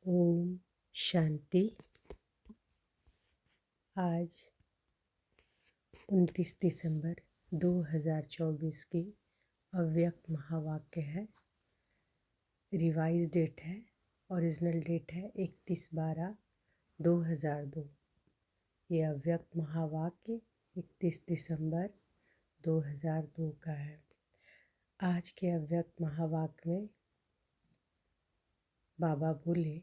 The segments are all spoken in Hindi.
ओम शांति। आज 29 दिसंबर 2024 की अव्यक्त महावाक्य है। रिवाइज डेट है, ओरिजिनल डेट है 31/12/2002। ये अव्यक्त महावाक्य 31 दिसंबर 2002 का है। आज के अव्यक्त महावाक्य में बाबा बोले,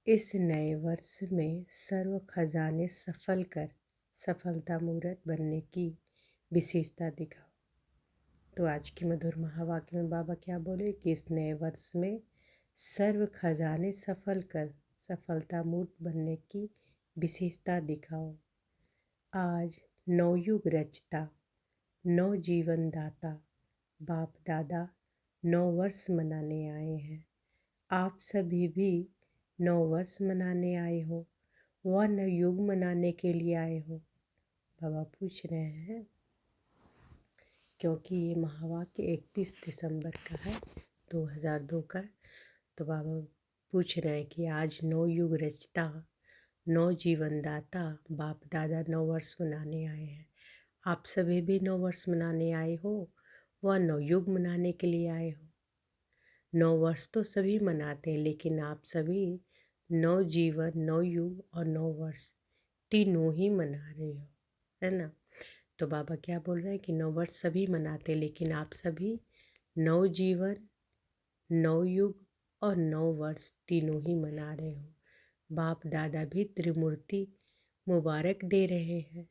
इस नए वर्ष में सर्व खजाने सफल कर सफलता मूर्त बनने की विशेषता दिखाओ। तो आज की मधुर महावाक्य में बाबा क्या बोले कि इस नए वर्ष में सर्व खजाने सफल कर सफलता मूर्त बनने की विशेषता दिखाओ। आज नवयुग रचता, नव जीवन दाता बाप दादा 9 वर्ष मनाने आए हैं। आप सभी भी 9 वर्ष मनाने आए हो, वह नवयुग मनाने के लिए आए हो। बाबा पूछ रहे हैं, क्योंकि ये महावाक्य 31 दिसंबर का है 2002 का। तो बाबा पूछ रहे हैं कि आज नवयुग रचता, नव जीवन दाता बाप दादा 9 वर्ष मनाने आए हैं। आप सभी भी 9 वर्ष मनाने आए हो, वह नवयुग मनाने के लिए आए हो। 9 वर्ष तो सभी मनाते हैं, लेकिन आप सभी नव जीवन, नव युग और 9 वर्ष तीनों ही मना रहे हो, है ना। तो बाबा क्या बोल रहे हैं कि 9 वर्ष सभी मनाते, लेकिन आप सभी नव जीवन, नव युग और 9 वर्ष तीनों ही मना रहे हो। बाप दादा भी त्रिमूर्ति मुबारक दे रहे हैं।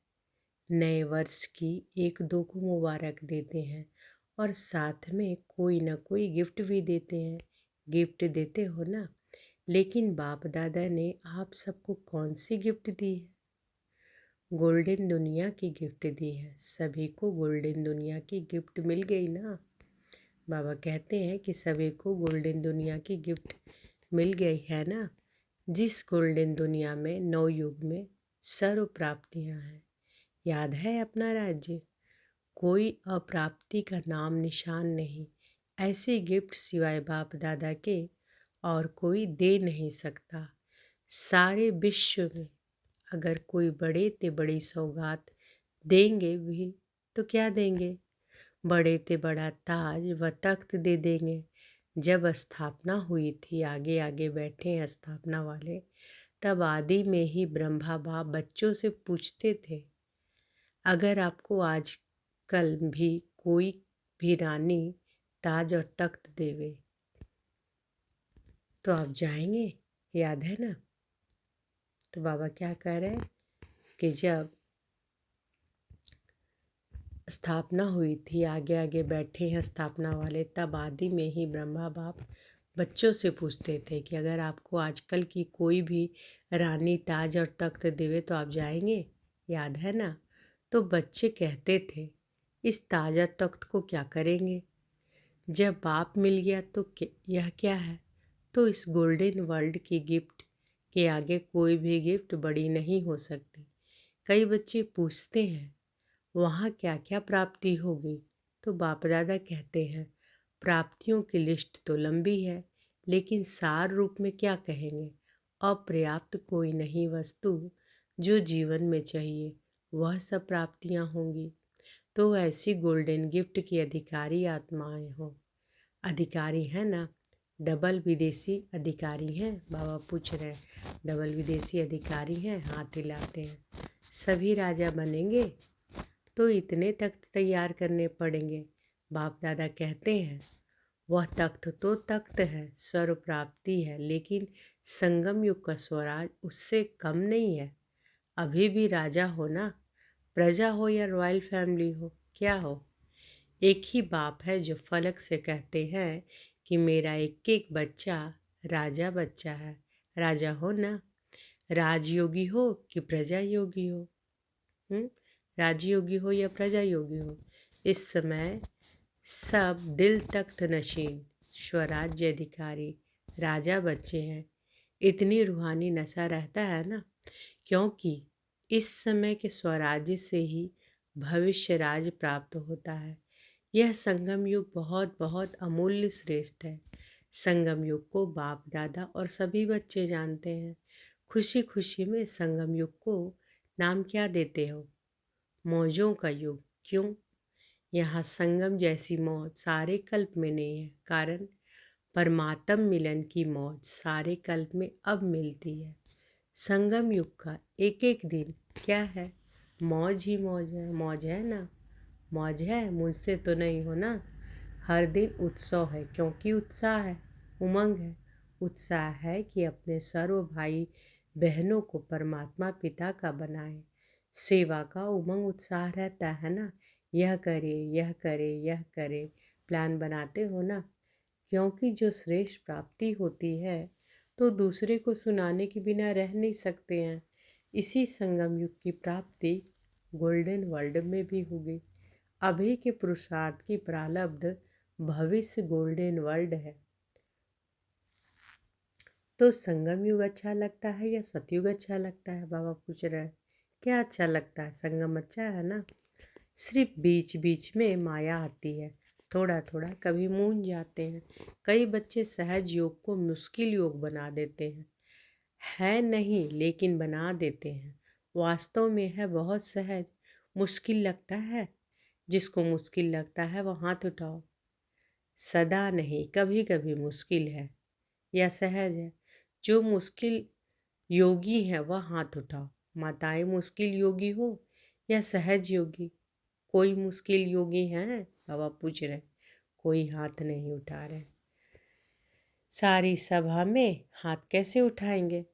नए वर्ष की 1-2 को मुबारक देते हैं और साथ में कोई ना कोई गिफ्ट भी देते हैं। गिफ्ट देते हो ना, लेकिन बाप दादा ने आप सबको कौन सी गिफ्ट दी है? गोल्डन दुनिया की गिफ्ट दी है। सभी को गोल्डन दुनिया की गिफ्ट मिल गई ना। बाबा कहते हैं कि सभी को गोल्डन दुनिया की गिफ्ट मिल गई है ना। जिस गोल्डन दुनिया में नवयुग में सर्व प्राप्तियाँ हैं। याद है अपना राज्य, कोई अप्राप्ति का नाम निशान नहीं। ऐसी गिफ्ट सिवाय बाप दादा के और कोई दे नहीं सकता। सारे विश्व में अगर कोई बड़े ते बड़ी सौगात देंगे भी तो क्या देंगे? बड़े ते बड़ा ताज व तख्त दे देंगे। जब स्थापना हुई थी, आगे आगे बैठे हैं स्थापना वाले, तब आदि में ही ब्रह्मा बाप बच्चों से पूछते थे, अगर आपको आज कल भी कोई भी रानी ताज और तख्त देवे तो आप जाएंगे? याद है ना। तो बाबा क्या कह रहे हैं कि जब स्थापना हुई थी, आगे आगे बैठे हैं स्थापना वाले, तब आदि में ही ब्रह्मा बाप बच्चों से पूछते थे कि अगर आपको आजकल की कोई भी रानी ताज और तख्त देवे तो आप जाएंगे? याद है ना। तो बच्चे कहते थे, इस ताज और तख्त को क्या करेंगे? जब बाप मिल गया तो यह क्या है? तो इस गोल्डन वर्ल्ड की गिफ्ट के आगे कोई भी गिफ्ट बड़ी नहीं हो सकती। कई बच्चे पूछते हैं, वहाँ क्या क्या प्राप्ति होगी? तो बाप दादा कहते हैं, प्राप्तियों की लिस्ट तो लंबी है, लेकिन सार रूप में क्या कहेंगे? अपर्याप्त कोई नहीं वस्तु जो जीवन में चाहिए, वह सब प्राप्तियाँ होंगी। तो ऐसी गोल्डन गिफ्ट की अधिकारी आत्माएं हो। अधिकारी है ना, डबल विदेशी अधिकारी हैं। बाबा पूछ रहे हैं, डबल विदेशी अधिकारी हैं? हाथ हिलाते हैं। सभी राजा बनेंगे तो इतने तख्त तैयार करने पड़ेंगे। बाप दादा कहते हैं, वह तख्त तो तख्त है, सर्व प्राप्ति है, लेकिन संगम युग का स्वराज उससे कम नहीं है। अभी भी राजा हो ना, प्रजा हो या रॉयल फैमिली हो, क्या हो, एक ही बाप है जो फलक से कहते हैं कि मेरा एक एक बच्चा राजा बच्चा है। राजा हो ना, राजयोगी हो कि प्रजा योगी हो, राजयोगी हो या प्रजा योगी हो, इस समय सब दिल तख्त नशीन स्वराज्य अधिकारी राजा बच्चे हैं। इतनी रूहानी नशा रहता है ना, क्योंकि इस समय के स्वराज्य से ही भविष्य राज प्राप्त होता है। यह संगम युग बहुत बहुत अमूल्य श्रेष्ठ है। संगम युग को बाप दादा और सभी बच्चे जानते हैं। खुशी खुशी में संगम युग को नाम क्या देते हो? मौजों का युग। क्यों? यहाँ संगम जैसी मौज सारे कल्प में नहीं है, कारण परमात्म मिलन की मौज सारे कल्प में अब मिलती है। संगम युग का एक एक दिन क्या है? मौज ही मौज है। मौज है ना? मौज है, मुझसे तो नहीं हो ना। हर दिन उत्सव है, क्योंकि उत्साह है, उमंग है। उत्साह है कि अपने सर्व भाई बहनों को परमात्मा पिता का बनाए। सेवा का उमंग उत्साह रहता है ना। यह करे, यह करे, यह करे, प्लान बनाते हो ना। क्योंकि जो श्रेष्ठ प्राप्ति होती है तो दूसरे को सुनाने के बिना रह नहीं सकते हैं। इसी संगम युग की प्राप्ति गोल्डन वर्ल्ड में भी होगी। अभी के पुरुषार्थ की प्रारब्ध भविष्य गोल्डन वर्ल्ड है। तो संगम युग अच्छा लगता है या सतयुग अच्छा लगता है? बाबा पूछ रहे हैं। क्या अच्छा लगता है? संगम अच्छा है ना। सिर्फ बीच बीच में माया आती है, थोड़ा थोड़ा कभी मूंझ जाते हैं। कई बच्चे सहज योग को मुश्किल योग बना देते हैं। है नहीं, लेकिन बना देते हैं। वास्तव में है बहुत सहज। मुश्किल लगता है? जिसको मुश्किल लगता है वो हाथ उठाओ। सदा नहीं, कभी कभी मुश्किल है या सहज है। जो मुश्किल योगी है वह हाथ उठाओ। माताएं मुश्किल योगी हो या सहज योगी? कोई मुश्किल योगी है? बाबा पूछ रहे। कोई हाथ नहीं उठा रहे। सारी सभा में हाथ कैसे उठाएंगे?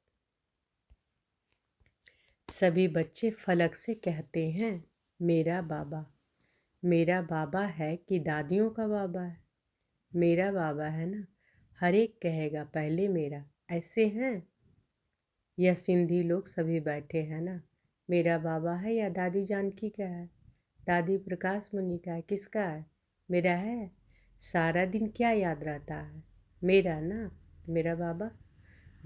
सभी बच्चे फलक से कहते हैं मेरा बाबा। मेरा बाबा है कि दादियों का बाबा है? मेरा बाबा है ना। हर एक कहेगा पहले मेरा। ऐसे हैं यह सिंधी लोग सभी बैठे हैं ना। मेरा बाबा है या दादी जानकी का है? दादी प्रकाश मुनि का है? किसका है? मेरा है। सारा दिन क्या याद रहता है? मेरा ना। मेरा बाबा।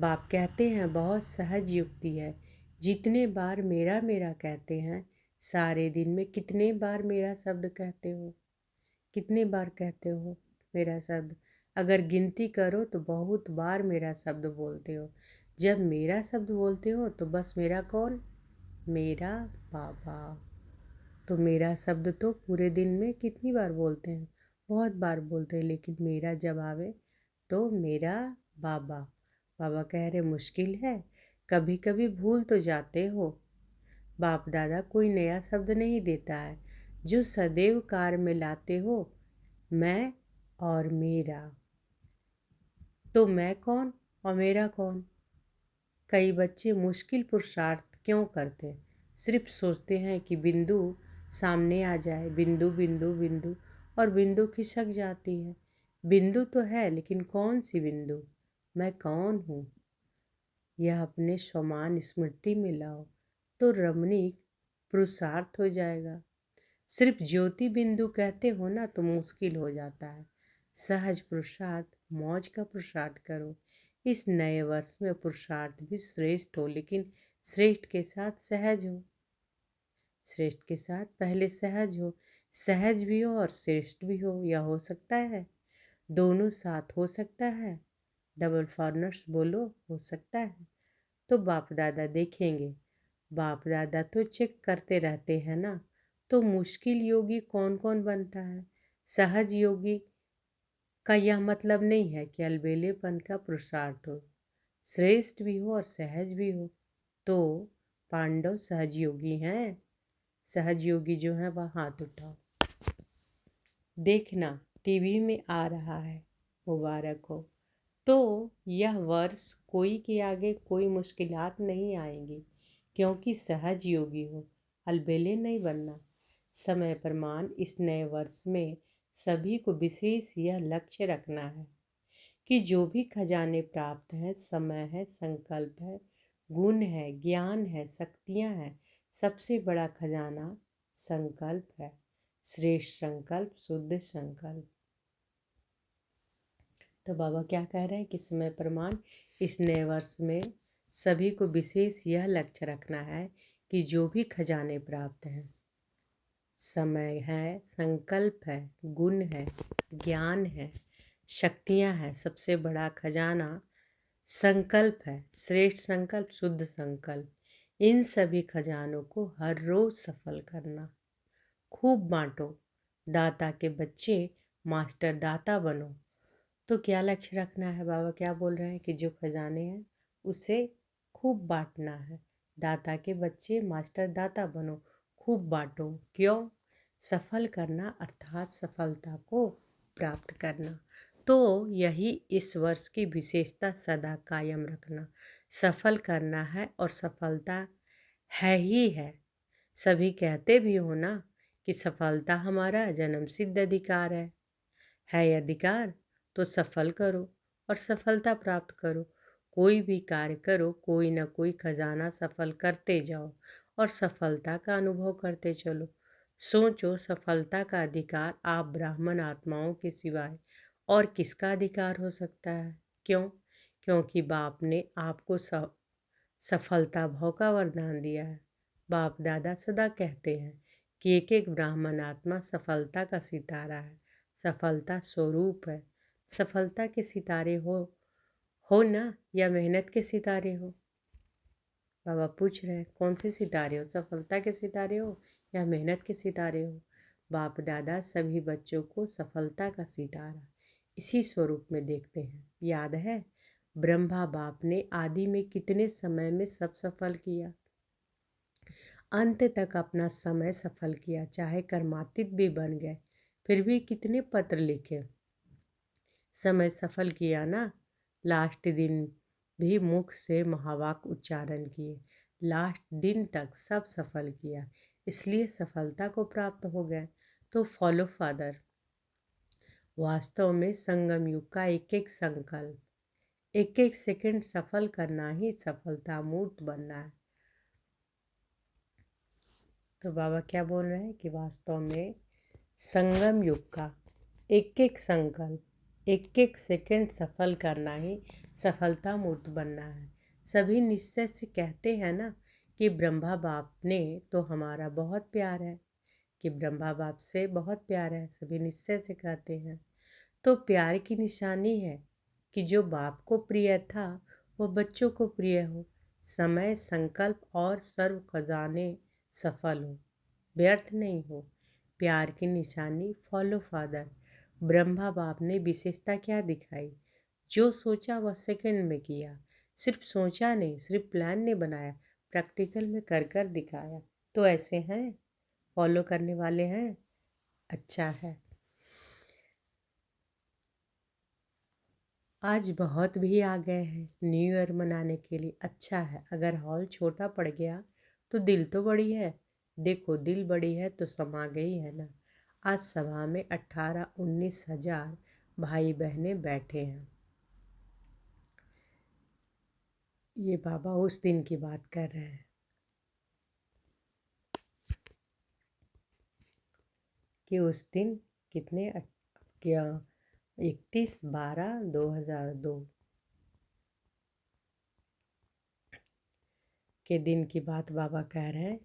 बाप कहते हैं बहुत सहज युक्ति है। जितने बार मेरा मेरा कहते हैं, सारे दिन में कितने बार मेरा शब्द कहते हो? कितने बार कहते हो मेरा शब्द? अगर गिनती करो तो बहुत बार मेरा शब्द बोलते हो। जब मेरा शब्द बोलते हो तो बस मेरा कौन? मेरा बाबा। तो मेरा शब्द तो पूरे दिन में कितनी बार बोलते हैं? बहुत बार बोलते हैं, लेकिन मेरा जब आवे तो मेरा बाबा। बाबा कह रहे मुश्किल है, कभी कभी भूल तो जाते हो। बाप दादा कोई नया शब्द नहीं देता है, जो सदैव कार में लाते हो मैं और मेरा। तो मैं कौन और मेरा कौन? कई बच्चे मुश्किल पुरुषार्थ क्यों करते? सिर्फ सोचते हैं कि बिंदु सामने आ जाए, बिंदु बिंदु बिंदु, और बिंदु खिसक जाती है। बिंदु तो है, लेकिन कौन सी बिंदु? मैं कौन हूँ? यह अपने समान स्मृति में लाओ तो रमणीक पुरुषार्थ हो जाएगा। सिर्फ ज्योति बिंदु कहते हो ना तो मुश्किल हो जाता है। सहज पुरुषार्थ, मौज का पुरुषार्थ करो। इस नए वर्ष में पुरुषार्थ भी श्रेष्ठ हो, लेकिन श्रेष्ठ के साथ सहज हो। श्रेष्ठ के साथ पहले सहज हो। सहज भी हो और श्रेष्ठ भी हो, यह हो सकता है? दोनों साथ हो सकता है? डबल फॉरनर्स बोलो, हो सकता है? तो बाप दादा देखेंगे। बाप दादा तो चेक करते रहते हैं ना। तो मुश्किल योगी कौन कौन बनता है? सहज योगी का यह मतलब नहीं है कि अलबेलेपन का पुरुषार्थ हो। श्रेष्ठ भी हो और सहज भी हो। तो पांडव सहज योगी हैं। सहज योगी जो है वह हाथ उठाओ। देखना टीवी में आ रहा है, मुबारक हो। तो यह वर्ष कोई के आगे कोई मुश्किलात नहीं आएंगी, क्योंकि सहज योगी हो। अलबेले नहीं बनना। समय प्रमाण इस नए वर्ष में सभी को विशेष यह लक्ष्य रखना है कि जो भी खजाने प्राप्त हैं, समय है, संकल्प है, गुण है, ज्ञान है, शक्तियाँ हैं, सबसे बड़ा खजाना संकल्प है। श्रेष्ठ संकल्प, शुद्ध संकल्प। तो बाबा क्या कह रहे हैं कि समय प्रमाण इस नए वर्ष में सभी को विशेष यह लक्ष्य रखना है कि जो भी खजाने प्राप्त हैं, समय है, संकल्प है, गुण है, ज्ञान है, शक्तियाँ हैं, सबसे बड़ा खजाना संकल्प है, श्रेष्ठ संकल्प, शुद्ध संकल्प। इन सभी खजानों को हर रोज सफल करना। खूब बांटो, दाता के बच्चे, मास्टर दाता बनो। तो क्या लक्ष्य रखना है? बाबा क्या बोल रहे हैं कि जो खजाने हैं उसे खूब बांटना है। दाता के बच्चे, मास्टर दाता बनो, खूब बांटो। क्यों? सफल करना अर्थात सफलता को प्राप्त करना। तो यही इस वर्ष की विशेषता सदा कायम रखना। सफल करना है और सफलता है ही है। सभी कहते भी हो ना कि सफलता हमारा जन्मसिद्ध अधिकार है अधिकार तो सफल करो और सफलता प्राप्त करो। कोई भी कार्य करो, कोई ना कोई खजाना सफल करते जाओ और सफलता का अनुभव करते चलो। सोचो, सफलता का अधिकार आप ब्राह्मण आत्माओं के सिवाय और किसका अधिकार हो सकता है? क्यों? क्योंकि बाप ने आपको सफलता भाव का वरदान दिया है। बाप दादा सदा कहते हैं कि एक एक ब्राह्मण आत्मा सफलता का सितारा है, सफलता स्वरूप है। सफलता के सितारे हो ना, या मेहनत के सितारे हो? बाबा पूछ रहे हैं कौन से सितारे हो, सफलता के सितारे हो या मेहनत के सितारे हो? बाप दादा सभी बच्चों को सफलता का सितारा इसी स्वरूप में देखते हैं। याद है ब्रह्मा बाप ने आदि में कितने समय में सब सफल किया, अंत तक अपना समय सफल किया, चाहे कर्मातीत भी बन गए फिर भी कितने पत्र लिखे, समय सफल किया ना। लास्ट दिन भी मुख से महावाक्य उच्चारण किए, लास्ट दिन तक सब सफल किया, इसलिए सफलता को प्राप्त हो गए। तो फॉलो फादर। वास्तव में संगम युग का एक एक संकल्प, एक एक सेकंड सफल करना ही सफलता मूर्त बनना है। तो बाबा क्या बोल रहे हैं कि वास्तव में संगम युग का एक एक संकल्प, एक एक सेकंड सफल करना ही सफलता मूर्त बनना है। सभी निश्चय से कहते हैं ना कि ब्रह्मा बाप ने तो हमारा बहुत प्यार है, कि ब्रह्मा बाप से बहुत प्यार है, सभी निश्चय से कहते हैं। तो प्यार की निशानी है कि जो बाप को प्रिय था वो बच्चों को प्रिय हो, समय संकल्प और सर्व खजाने सफल हो, व्यर्थ नहीं हो। प्यार की निशानी फॉलो फादर। ब्रह्मा बाप ने विशेषता क्या दिखाई? जो सोचा वह सेकंड में किया। सिर्फ सोचा नहीं, सिर्फ प्लान नहीं बनाया, प्रैक्टिकल में कर कर दिखाया। तो ऐसे हैं, फॉलो करने वाले हैं, अच्छा है। आज बहुत भी आ गए हैं न्यू ईयर मनाने के लिए, अच्छा है। अगर हॉल छोटा पड़ गया तो दिल तो बड़ी है। देखो दिल बड़ी है तो समा गई है ना। आज सभा में 18-19 हजार भाई बहनें बैठे हैं। ये बाबा उस दिन की बात कर रहे हैं कि उस दिन कितने क्या 31/12/2002 के दिन की बात बाबा कह रहे हैं।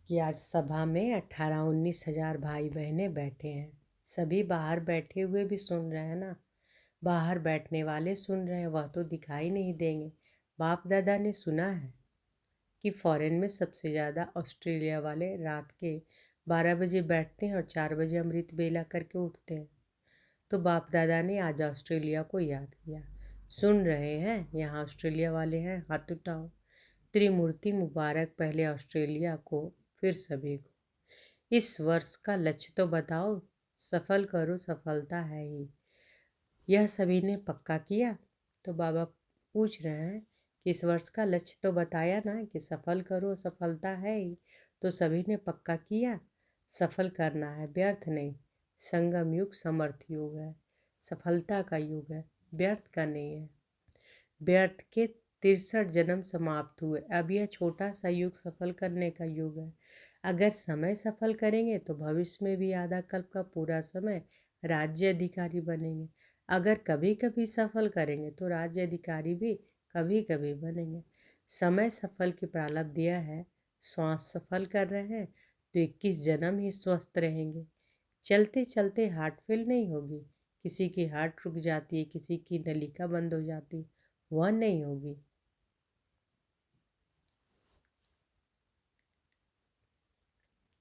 कि आज सभा में 18-19 हजार भाई बहनें बैठे हैं। सभी बाहर बैठे हुए भी सुन रहे हैं ना। बाहर बैठने वाले सुन रहे हैं, वह तो दिखाई नहीं देंगे। बाप दादा ने सुना है कि फॉरेन में सबसे ज़्यादा ऑस्ट्रेलिया वाले रात के 12 बजे बैठते हैं और 4 बजे अमृत बेला करके उठते हैं। तो बाप दादा ने आज ऑस्ट्रेलिया को याद किया। सुन रहे हैं यहाँ ऑस्ट्रेलिया वाले हैं, हाथ उठाओ। त्रिमूर्ति मुबारक, पहले ऑस्ट्रेलिया को फिर सभी को। इस वर्ष का लक्ष्य तो बताओ, सफल करो, सफलता है ही। यह सभी ने पक्का किया। तो बाबा पूछ रहे हैं कि इस वर्ष का लक्ष्य तो बताया ना कि सफल करो, सफलता है ही। तो सभी ने पक्का किया, सफल करना है, व्यर्थ नहीं। संगम युग समर्थ युग है, सफलता का युग है, व्यर्थ का नहीं है। व्यर्थ के 63 जन्म समाप्त हुए, अब यह छोटा सा युग सफल करने का युग है। अगर समय सफल करेंगे तो भविष्य में भी आधा कल्प का पूरा समय राज्य अधिकारी बनेंगे। अगर कभी कभी सफल करेंगे तो राज्य अधिकारी भी कभी कभी बनेंगे। समय सफल की प्रारब्ध दिया है, श्वास सफल कर रहे हैं तो 21 जन्म ही स्वस्थ रहेंगे। चलते चलते हार्ट फेल नहीं होगी, किसी की हार्ट रुक जाती है, किसी की नलिका बंद हो जाती, वह नहीं होगी।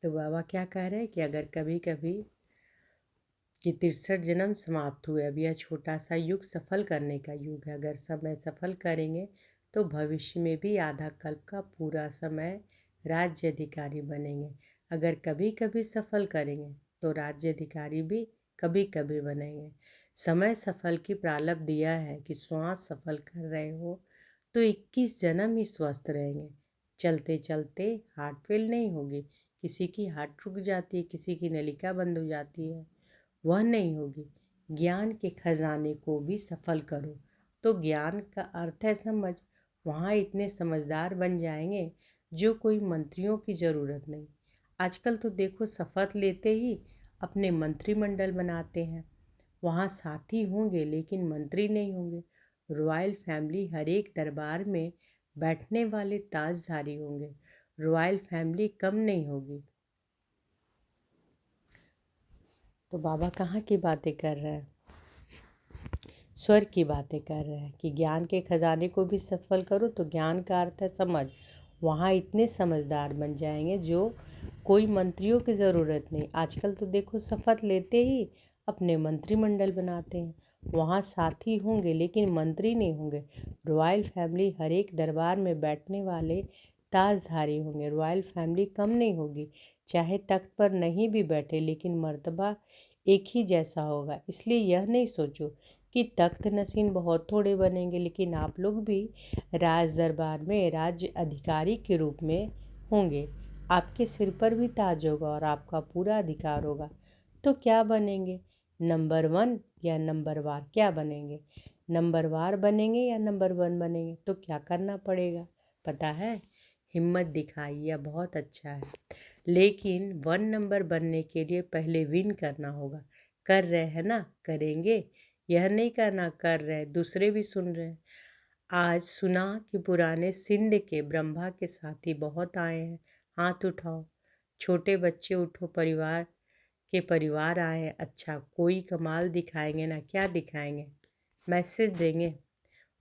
तो बाबा क्या कह रहे हैं कि अगर कभी कभी कि 63 जन्म समाप्त हुए, अब यह छोटा सा युग सफल करने का युग है। अगर समय सफल करेंगे तो भविष्य में भी आधा कल्प का पूरा समय राज्य अधिकारी बनेंगे। अगर कभी कभी सफल करेंगे तो राज्य अधिकारी भी कभी कभी बनेंगे। समय सफल की प्रारब्ध दिया है कि श्वास सफल कर रहे हो तो 21 जन्म ही स्वस्थ रहेंगे। चलते चलते हार्ट फेल नहीं होगी, किसी की हार्ट रुक जाती है, किसी की नलिका बंद हो जाती है, वह नहीं होगी। ज्ञान के खजाने को भी सफल करो तो ज्ञान का अर्थ है समझ। वहाँ इतने समझदार बन जाएंगे जो कोई मंत्रियों की ज़रूरत नहीं। आजकल तो देखो शपथ लेते ही अपने मंत्रिमंडल बनाते हैं। वहाँ साथी होंगे लेकिन मंत्री नहीं होंगे। रॉयल फैमिली हर एक दरबार में बैठने वाले ताजधारी होंगे। रॉयल फैमिली कम नहीं होगी। तो बाबा कहाँ की बातें कर रहे हैं? स्वर्ग की बातें कर रहे हैं कि ज्ञान के खजाने को भी सफल करो तो ज्ञान का अर्थ है समझ। वहाँ इतने समझदार बन जाएंगे जो कोई मंत्रियों की ज़रूरत नहीं। आजकल तो देखो शपथ लेते ही अपने मंत्रिमंडल बनाते हैं। वहाँ साथी होंगे लेकिन मंत्री नहीं होंगे। रॉयल फैमिली हर एक दरबार में बैठने वाले ताजधारी होंगे। रॉयल फैमिली कम नहीं होगी, चाहे तख्त पर नहीं भी बैठे लेकिन मर्तबा एक ही जैसा होगा। इसलिए यह नहीं सोचो कि तख्त नसीन बहुत थोड़े बनेंगे, लेकिन आप लोग भी राज दरबार में राज्य अधिकारी के रूप में होंगे। आपके सिर पर भी ताज होगा और आपका पूरा अधिकार होगा। तो क्या बनेंगे? नंबर 1 या नंबर वार क्या बनेंगे? नंबर वार बनेंगे या नंबर 1 बनेंगे? तो क्या करना पड़ेगा पता है? हिम्मत दिखाई, यह बहुत अच्छा है, लेकिन 1 नंबर बनने के लिए पहले विन करना होगा। कर रहे हैं ना? करेंगे। यह नहीं करना कर रहे, दूसरे भी सुन रहे हैं। आज सुना कि पुराने सिंध के ब्रह्मा के साथी बहुत आए हैं, हाथ उठाओ। छोटे बच्चे उठो, परिवार आए हैं। अच्छा, कोई कमाल दिखाएंगे ना? क्या दिखाएंगे? मैसेज देंगे?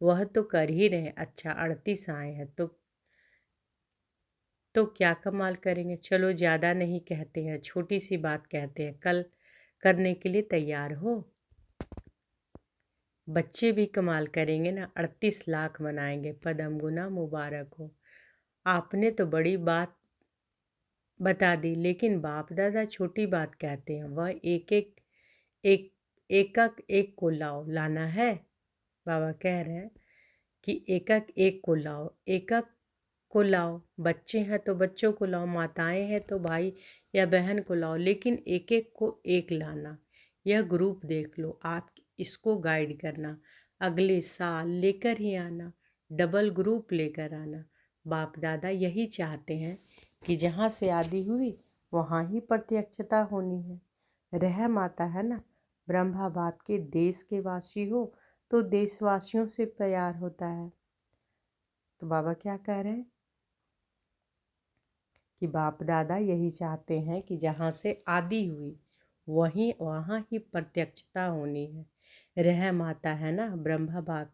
वह तो कर ही रहे हैं। अच्छा, 38 आए हैं तो क्या कमाल करेंगे? चलो ज़्यादा नहीं कहते हैं, छोटी सी बात कहते हैं, कल करने के लिए तैयार हो? बच्चे भी कमाल करेंगे ना, 38 लाख मनाएंगे। पदम गुना मुबारक हो। आपने तो बड़ी बात बता दी, लेकिन बाप दादा छोटी बात कहते हैं। वह एक एक को लाना है। बाबा कह रहे हैं कि एक को लाओ, एकक को लाओ। बच्चे हैं तो बच्चों को लाओ, माताएं हैं तो भाई या बहन को लाओ, लेकिन एक एक को एक लाना। यह ग्रुप देख लो, आप इसको गाइड करना, अगले साल लेकर ही आना, डबल ग्रुप लेकर आना। बाप दादा यही चाहते हैं कि जहाँ से आदि हुई वहाँ ही प्रत्यक्षता होनी है। रहम आता है ना, ब्रह्मा बाप के देश के वासी हो तो देशवासियों से प्यार होता है। तो बाबा क्या कह रहे हैं कि बाप दादा यही चाहते हैं कि जहाँ से आदि हुई वहाँ ही प्रत्यक्षता होनी है। रहम आता है ना, ब्रह्मा बाप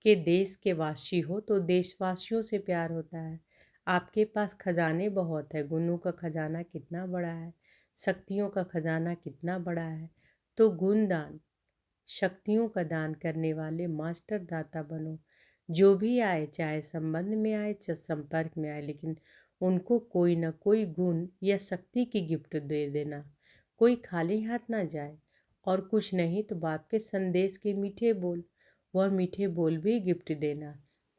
के देश के वासी हो तो देशवासियों से प्यार होता है। आपके पास खजाने बहुत है, गुणों का खजाना कितना बड़ा है, शक्तियों का खजाना कितना बड़ा है। तो गुण दान, शक्तियों का दान करने वाले मास्टर दाता बनो। जो भी आए, चाहे संबंध में आए चाहे संपर्क में आए, लेकिन उनको कोई ना कोई गुण या शक्ति की गिफ्ट दे देना। कोई खाली हाथ ना जाए, और कुछ नहीं तो बाप के संदेश के मीठे बोल, वह मीठे बोल भी गिफ्ट देना।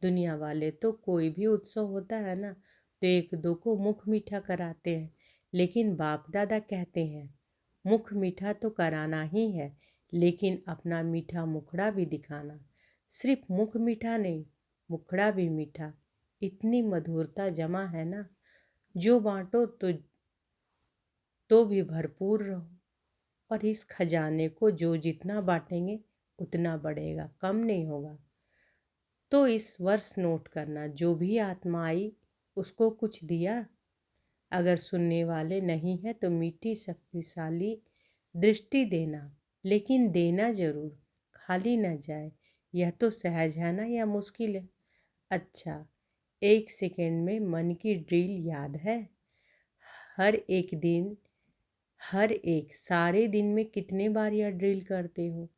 दुनिया वाले तो कोई भी उत्सव होता है ना तो एक दो को मुख मीठा कराते हैं, लेकिन बाप दादा कहते हैं मुख मीठा तो कराना ही है, लेकिन अपना मीठा मुखड़ा भी दिखाना। सिर्फ मुख मीठा नहीं, मुखड़ा भी मीठा। इतनी मधुरता जमा है ना, जो बांटो तो भी भरपूर रहो। और इस खजाने को जो जितना बांटेंगे उतना बढ़ेगा, कम नहीं होगा। तो इस वर्ष नोट करना, जो भी आत्मा आई उसको कुछ दिया। अगर सुनने वाले नहीं है तो मीठी शक्तिशाली दृष्टि देना, लेकिन देना जरूर, खाली न जाए। यह तो सहज है ना या मुश्किल है? अच्छा, 1 सेकंड में मन की ड्रिल याद है? हर एक दिन, हर एक सारे दिन में कितने बार यह ड्रिल करते हो?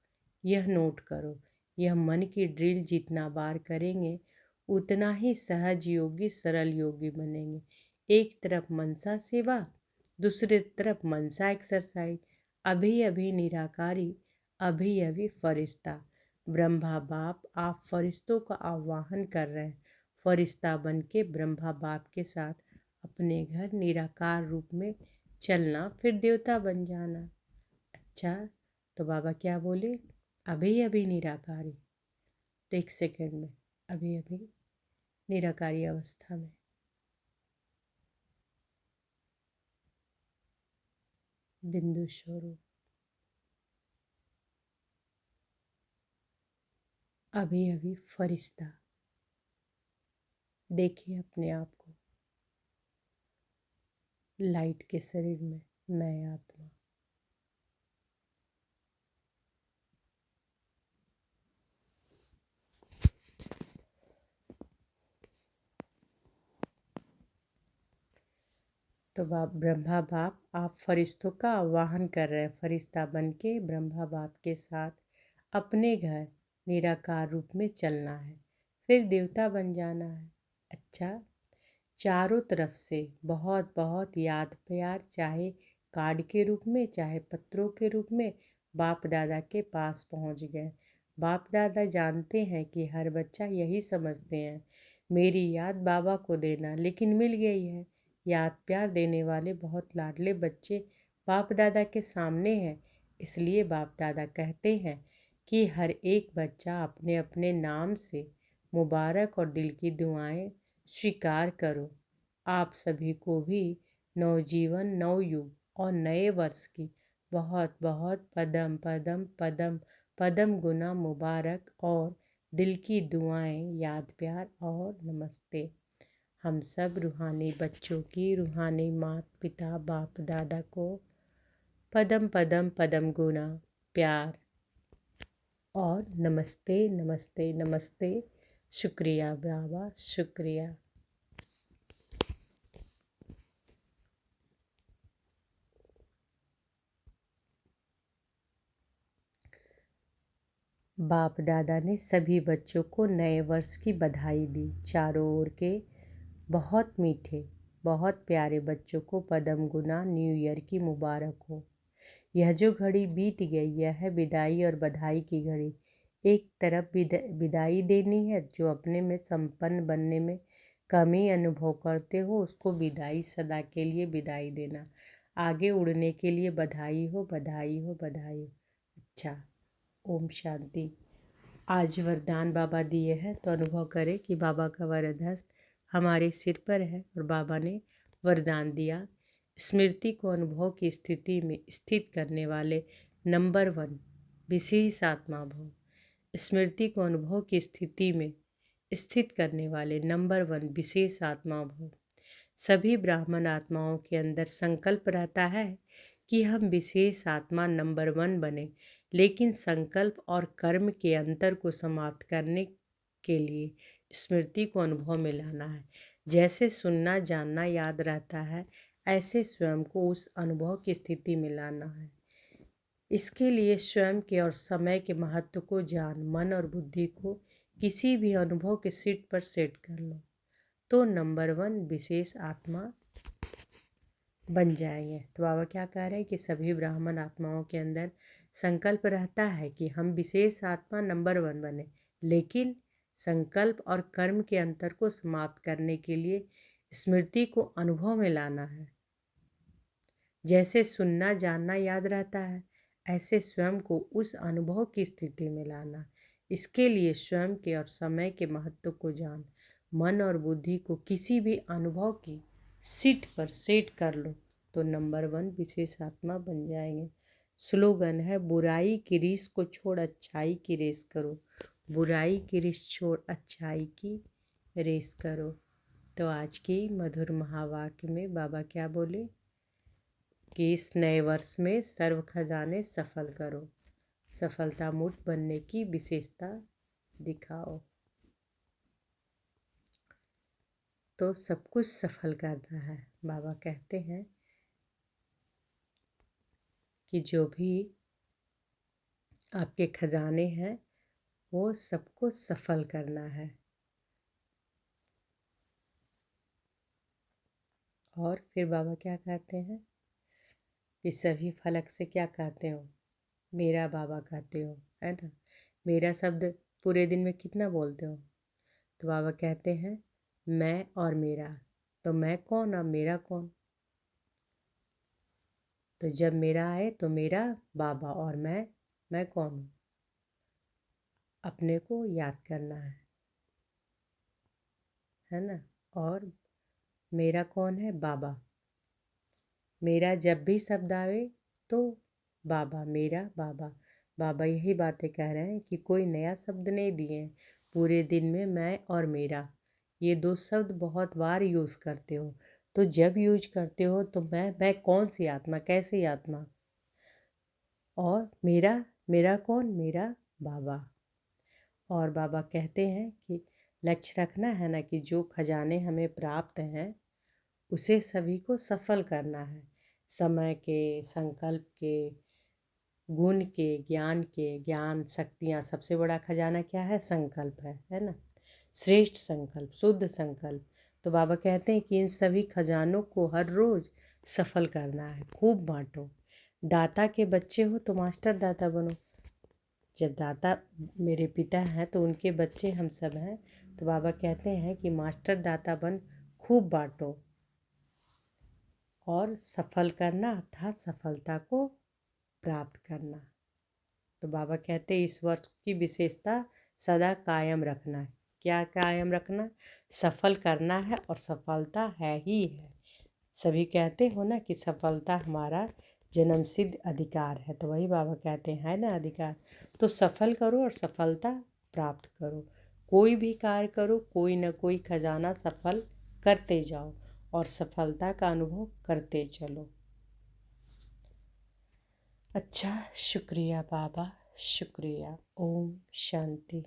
यह नोट करो। यह मन की ड्रिल जितना बार करेंगे उतना ही सहज योगी, सरल योगी बनेंगे। एक तरफ मनसा सेवा, दूसरी तरफ मनसा एक्सरसाइज। अभी अभी निराकारी, अभी अभी फरिश्ता। ब्रह्मा बाप आप फरिश्तों का आह्वान कर रहे हैं। फरिश्ता बन के ब्रह्मा बाप के साथ अपने घर निराकार रूप में चलना, फिर देवता बन जाना। अच्छा, तो बाबा क्या बोले? अभी अभी निराकारी, तो 1 सेकंड में अभी अभी निराकारी अवस्था में। बिंदु स्वरूप, अभी अभी फरिश्ता। देखिए अपने आप को लाइट के शरीर में, मैं आत्मा। तो ब्रह्मा बाप आप फरिश्तों का आह्वान कर रहे हैं। फरिश्ता बन के ब्रह्मा बाप के साथ अपने घर निराकार रूप में चलना है, फिर देवता बन जाना है। अच्छा, चारों तरफ से बहुत बहुत याद प्यार, चाहे कार्ड के रूप में चाहे पत्रों के रूप में, बाप दादा के पास पहुंच गए। बाप दादा जानते हैं कि हर बच्चा यही समझते हैं, मेरी याद बाबा को देना, लेकिन मिल गई है। याद प्यार देने वाले बहुत लाडले बच्चे बाप दादा के सामने हैं। इसलिए बाप दादा कहते हैं कि हर एक बच्चा अपने अपने नाम से मुबारक और दिल की दुआएं स्वीकार करो। आप सभी को भी नवजीवन, नवयुग और नए वर्ष की बहुत बहुत पदम पदम पदम पदम गुना मुबारक और दिल की दुआएं, याद प्यार और नमस्ते। हम सब रूहानी बच्चों की, रूहानी माता पिता बाप दादा को पदम पदम पदम गुना प्यार और नमस्ते नमस्ते नमस्ते। शुक्रिया बाबा, शुक्रिया। बाप दादा ने सभी बच्चों को नए वर्ष की बधाई दी। चारों ओर के बहुत मीठे, बहुत प्यारे बच्चों को पदम गुना न्यू ईयर की मुबारक हो। यह जो घड़ी बीत गई, यह है विदाई और बधाई की घड़ी। एक तरफ विदाई देनी है, जो अपने में संपन्न बनने में कमी अनुभव करते हो उसको विदाई, सदा के लिए विदाई देना। आगे उड़ने के लिए बधाई हो, बधाई हो, बधाई हो। अच्छा, ओम शांति। आज वरदान बाबा दिए हैं, तो अनुभव करें कि बाबा का वरद हस्त हमारे सिर पर है और बाबा ने वरदान दिया। स्मृति को अनुभव की स्थिति में स्थित करने वाले नंबर 1 विशेष आत्मा भव। स्मृति को अनुभव की स्थिति में स्थित करने वाले नंबर 1 विशेष आत्मा भव। सभी ब्राह्मण आत्माओं के अंदर संकल्प रहता है कि हम विशेष आत्मा नंबर 1 बने, लेकिन संकल्प और कर्म के अंतर को समाप्त करने के लिए स्मृति को अनुभव में लाना है। जैसे सुनना जानना याद रहता है, ऐसे स्वयं को उस अनुभव की स्थिति में लाना है। इसके लिए स्वयं के और समय के महत्व को जान, मन और बुद्धि को किसी भी अनुभव के सीट पर सेट कर लो, तो नंबर 1 विशेष आत्मा बन जाएंगे। तो बाबा क्या कह रहे हैं कि सभी ब्राह्मण आत्माओं के अंदर संकल्प रहता है कि हम विशेष आत्मा नंबर 1 बने, लेकिन संकल्प और कर्म के अंतर को समाप्त करने के लिए स्मृति को अनुभव में लाना है। जैसे सुनना जानना याद रहता है, ऐसे स्वयं को उस अनुभव की स्थिति में लाना। इसके लिए स्वयं के और समय के महत्व को जान, मन और बुद्धि को किसी भी अनुभव की सीट पर सेट कर लो, तो नंबर 1 विशेष आत्मा बन जाएंगे। स्लोगन है बुराई की रीस को छोड़ अच्छाई की रेस करो, बुराई की रीस छोड़ अच्छाई की रेस करो। तो आज की मधुर महावाक्य में बाबा क्या बोले कि इस नए वर्ष में सर्व खजाने सफल करो, सफलता मूर्त बनने की विशेषता दिखाओ। तो सब कुछ सफल करना है। बाबा कहते हैं कि जो भी आपके खजाने हैं वो सबको सफल करना है। और फिर बाबा क्या कहते हैं कि सभी फलक से क्या कहते हो, मेरा बाबा कहते हो, है ना। मेरा शब्द पूरे दिन में कितना बोलते हो? तो बाबा कहते हैं मैं और मेरा। तो मैं कौन और मेरा कौन? तो जब मेरा आए तो मेरा बाबा और मैं कौन हूँ? अपने को याद करना है ना। और मेरा कौन है? बाबा। मेरा जब भी शब्द आवे तो बाबा, मेरा बाबा। बाबा यही बातें कह रहे हैं कि कोई नया शब्द नहीं दिए हैं। पूरे दिन में मैं और मेरा ये दो शब्द बहुत बार यूज़ करते हो। तो जब यूज करते हो तो मैं कौन सी आत्मा, कैसी आत्मा? और मेरा, मेरा कौन? मेरा बाबा। और बाबा कहते हैं कि लक्ष्य रखना है ना कि जो खजाने हमें प्राप्त हैं उसे सभी को सफल करना है। समय के, संकल्प के, गुण के, ज्ञान शक्तियाँ। सबसे बड़ा खजाना क्या है? संकल्प है ना। श्रेष्ठ संकल्प, शुद्ध संकल्प। तो बाबा कहते हैं कि इन सभी खजानों को हर रोज़ सफल करना है। खूब बांटो। दाता के बच्चे हो तो मास्टर दाता बनो। जब दाता मेरे पिता हैं तो उनके बच्चे हम सब हैं। तो बाबा कहते हैं कि मास्टर दाता बन, खूब बांटो और सफल करना अर्थात सफलता को प्राप्त करना। तो बाबा कहते हैं इस वर्ष की विशेषता सदा कायम रखना है। क्या कायम रखना? सफल करना है और सफलता है ही है। सभी कहते हो ना कि सफलता हमारा जन्मसिद्ध अधिकार है। तो वही बाबा कहते हैं, है ना अधिकार। तो सफल करो और सफलता प्राप्त करो। कोई भी कार्य करो, कोई ना कोई खजाना सफल करते जाओ और सफलता का अनुभव करते चलो। अच्छा, शुक्रिया बाबा, शुक्रिया। ओम शांति।